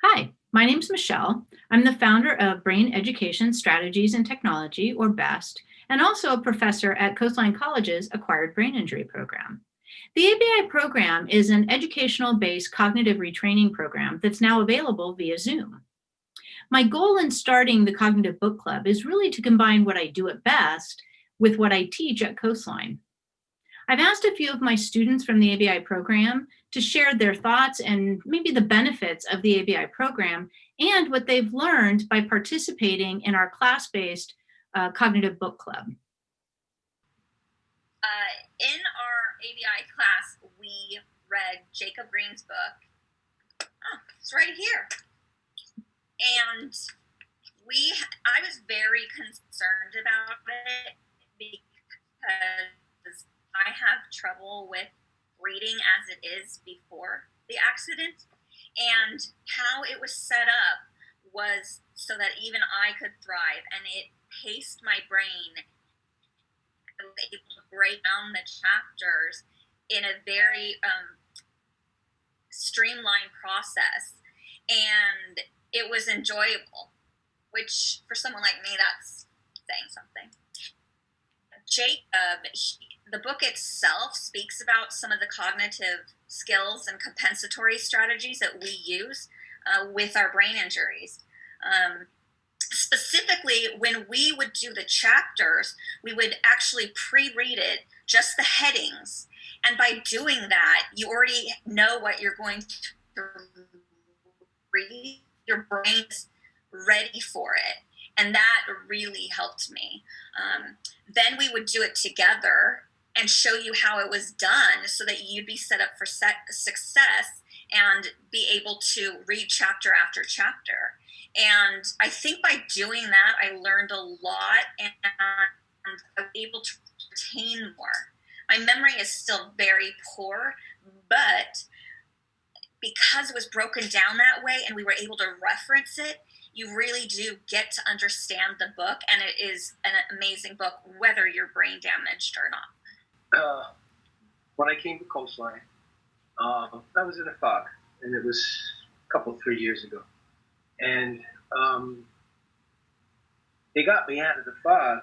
Hi, my name's Michelle. I'm the founder of Brain Education Strategies and Technology, or BEST, and also a professor at Coastline College's Acquired Brain Injury Program. The ABI program is an educational based cognitive retraining program that's now available via Zoom. My goal in starting the Cognitive Book Club is really to combine what I do at BEST with what I teach at Coastline. I've asked a few of my students from the ABI program to share their thoughts and maybe the benefits of the ABI program and what they've learned by participating in our class-based cognitive book club. In our ABI class, we read Jacob Green's book. Oh, it's right here. And I was very concerned about it because I have trouble with reading as it is before the accident, and how it was set up was so that even I could thrive, and it paced my brain. I was able to break down the chapters in a very streamlined process, and it was enjoyable, which for someone like me, that's saying something. The book itself speaks about some of the cognitive skills and compensatory strategies that we use with our brain injuries. Specifically, when we would do the chapters, we would actually pre-read it, just the headings. And by doing that, you already know what you're going to read. Your brain's ready for it. And that really helped me. Then we would do it together and show you how it was done so that you'd be set up for success and be able to read chapter after chapter. And I think by doing that, I learned a lot and I was able to retain more. My memory is still very poor, but because it was broken down that way and we were able to reference it, you really do get to understand the book, and it is an amazing book, whether you're brain damaged or not. When I came to Coastline, I was in a fog, and it was a 3 years ago. And they got me out of the fog.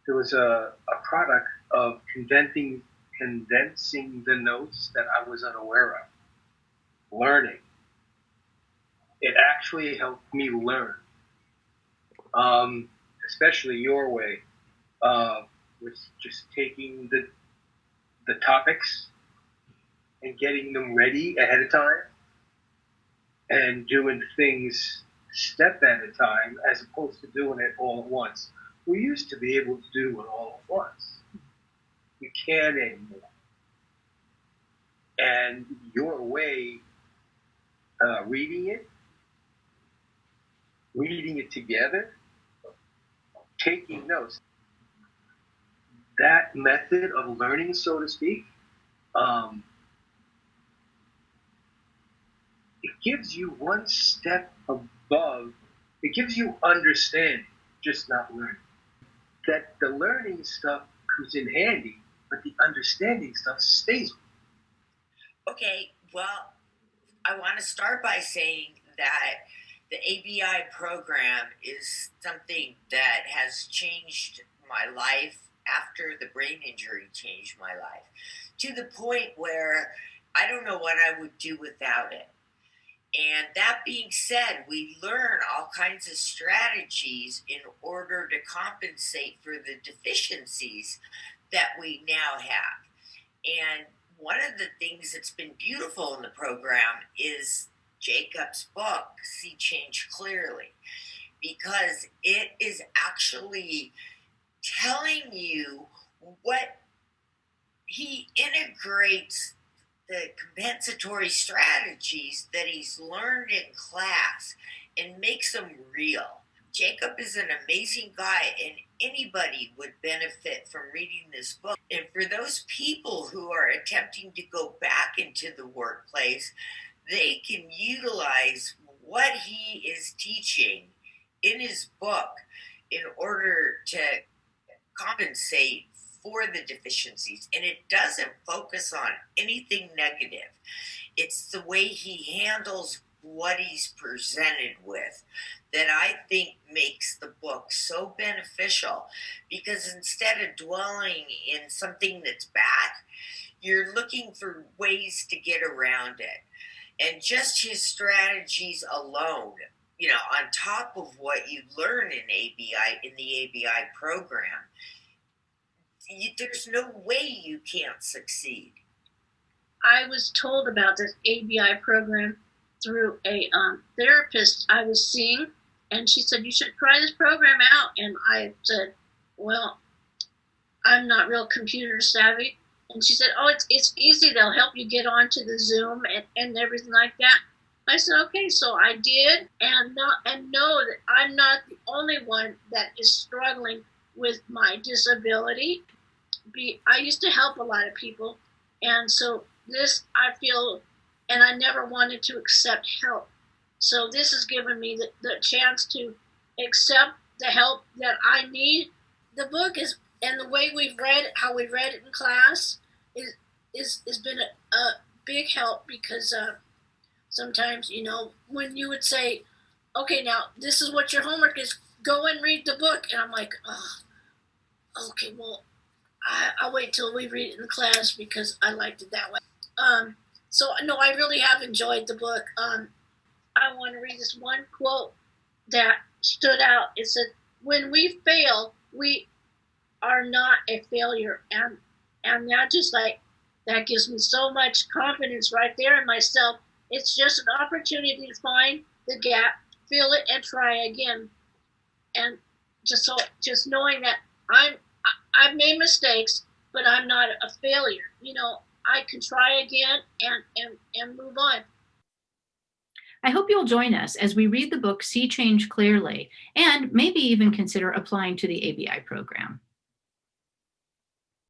There was a product of condensing the notes that I was unaware of. Learning. It actually helped me learn, especially your way, with just taking the topics and getting them ready ahead of time and doing things step at a time as opposed to doing it all at once. We used to be able to do it all at once. We can't anymore. And your way, reading it together, taking notes. That method of learning, so to speak, it gives you one step above. It gives you understanding, just not learning. That the learning stuff comes in handy, but the understanding stuff stays. Okay, well, I want to start by saying that the ABI program is something that has changed my life after the brain injury changed my life, to the point where I don't know what I would do without it. And that being said, we learn all kinds of strategies in order to compensate for the deficiencies that we now have. And one of the things that's been beautiful in the program is Jacob's book, See Change Clearly, because it is actually telling you what he integrates the compensatory strategies that he's learned in class and makes them real. Jacob is an amazing guy, and anybody would benefit from reading this book. And for those people who are attempting to go back into the workplace, they can utilize what he is teaching in his book in order to compensate for the deficiencies. And it doesn't focus on anything negative. It's the way he handles what he's presented with that I think makes the book so beneficial, because instead of dwelling in something that's bad, you're looking for ways to get around it. And just his strategies alone, on top of what you learn in ABI, in the ABI program, there's no way you can't succeed. I was told about this ABI program through a therapist I was seeing, and she said, you should try this program out. And I said, well, I'm not real computer savvy. And she said, oh, it's easy. They'll help you get onto the Zoom and everything like that. I said, okay, so I did, and know that I'm not the only one that is struggling with my disability. I used to help a lot of people, and so this, I feel, and I never wanted to accept help. So this has given me the chance to accept the help that I need. The book is, and the way how we read it in class, is been a big help, because sometimes, when you would say, okay, now this is what your homework is, go and read the book. And I'm like, oh, okay, well, I'll wait till we read it in class because I liked it that way. So, no, I really have enjoyed the book. I want to read this one quote that stood out. It said, when we fail, we are not a failure. And that gives me so much confidence right there in myself. It's just an opportunity to find the gap, fill it, and try again. And just knowing that I've made mistakes, but I'm not a failure. I can try again and move on. I hope you'll join us as we read the book See Change Clearly, and maybe even consider applying to the ABI program.